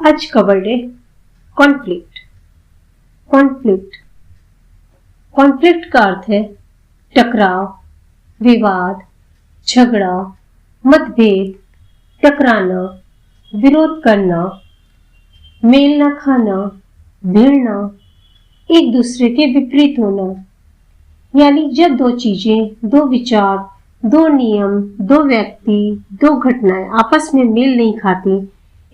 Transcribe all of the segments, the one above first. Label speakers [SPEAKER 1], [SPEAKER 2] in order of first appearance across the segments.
[SPEAKER 1] आज का वर्ड है कॉन्फ्लिक्ट। कॉन्फ्लिक्ट कॉन्फ्लिक्ट का अर्थ है टकराव, विवाद, झगड़ा, मतभेद, टकराना, विरोध करना, मेल न खाना, भिड़ना, एक दूसरे के विपरीत होना। यानी जब दो चीजें, दो विचार, दो नियम, दो व्यक्ति, दो घटनाएं आपस में मेल नहीं खाती,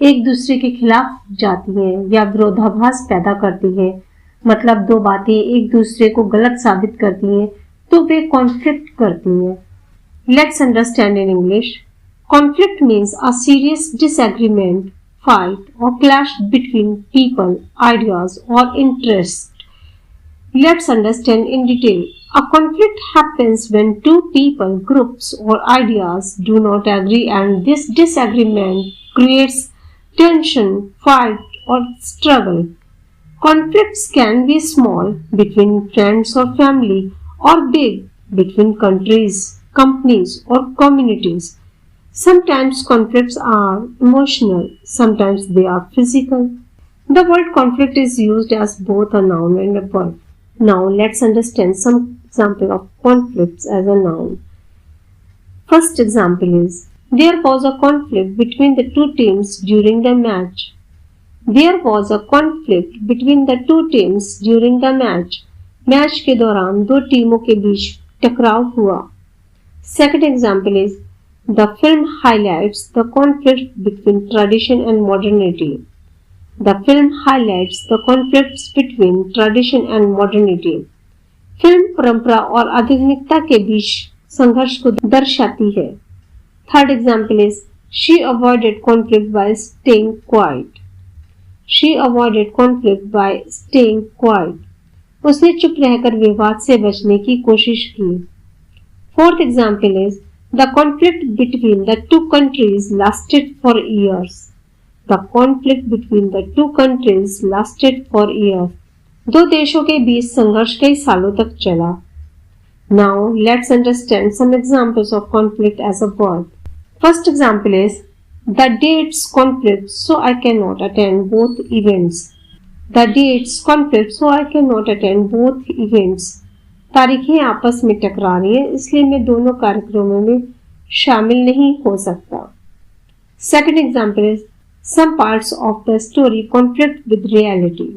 [SPEAKER 1] एक दूसरे के खिलाफ जाती हैं या विरोधाभास पैदा करती हैं, मतलब दो बातें एक दूसरे को गलत साबित करती हैं, तो वे कॉन्फ्लिक्ट करती हैं। Let's understand in English. Conflict means a serious disagreement, fight or clash between people, ideas or interests. Let's understand in detail. A conflict happens when two people, groups or ideas do not agree and this disagreement creates tension, fight or struggle. Conflicts can be small between friends or family or big between countries, companies or communities. Sometimes conflicts are emotional, sometimes they are physical. The word conflict is used as both a noun and a verb. Now let's understand some example of conflicts as a noun. First example is, there was a conflict between the two teams during the match. There was a conflict between the two teams during the match. Match के दौरान दो टीमों के बीच टकराव हुआ. Second example is, the film highlights the conflict between tradition and modernity. The film highlights the conflicts between tradition and modernity. Film परंपरा और आधुनिकता के बीच संघर्ष को दर्शाती है. Third example is, she avoided conflict by staying quiet. She avoided conflict by staying quiet. उसने चुप रहकर विवाद से बचने की कोशिश की. Fourth example is, the conflict between the two countries lasted for years. The conflict between the two countries lasted for years. दो देशों के बीच संघर्ष कई सालों तक चला. Now let's understand some examples of conflict as a word. First example is, the dates conflict so I cannot attend both events. The dates conflict so I cannot attend both events. तारीखें आपस में टकरा रही हैं, इसलिए मैं दोनों कार्यक्रमों में शामिल नहीं हो सकता. Second example is, some parts of the story conflict with reality.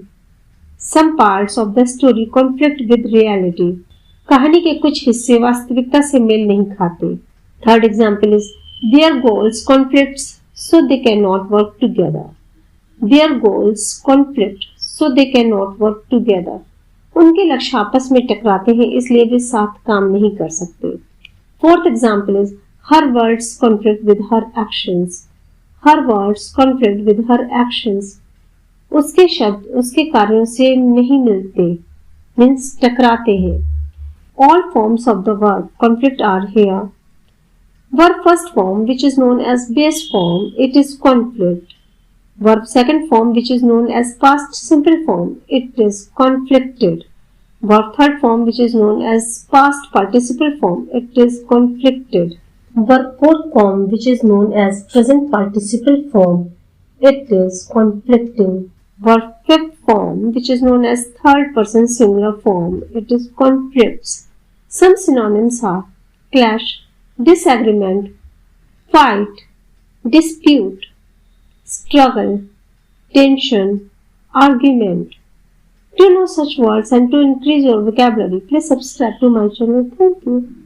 [SPEAKER 1] Some parts of the story conflict with reality. कहानी के कुछ हिस्से वास्तविकता से मेल नहीं खाते. Third example is, their goals conflicts so they cannot work together. Their goals conflict so they cannot work together. उनके लक्ष्य आपस में टकराते हैं, इसलिए वे साथ काम नहीं कर सकते. Fourth example is, her words conflict with her actions. Her words conflict with her actions. उसके शब्द उसके कार्यों से नहीं मिलते, means टकराते हैं. All forms of the verb conflict are here. Verb first form, which is known as base form, it is conflict. Verb second form, which is known as past simple form, it is conflicted. Verb third form, which is known as past participle form, it is conflicted. Verb fourth form, which is known as present participle form, it is conflicting. Verb fifth form, which is known as third person singular form, it is conflicts. Some synonyms are clash, disagreement, fight, dispute, struggle, tension, argument. To know such words and to increase your vocabulary, please subscribe to my channel. Thank you.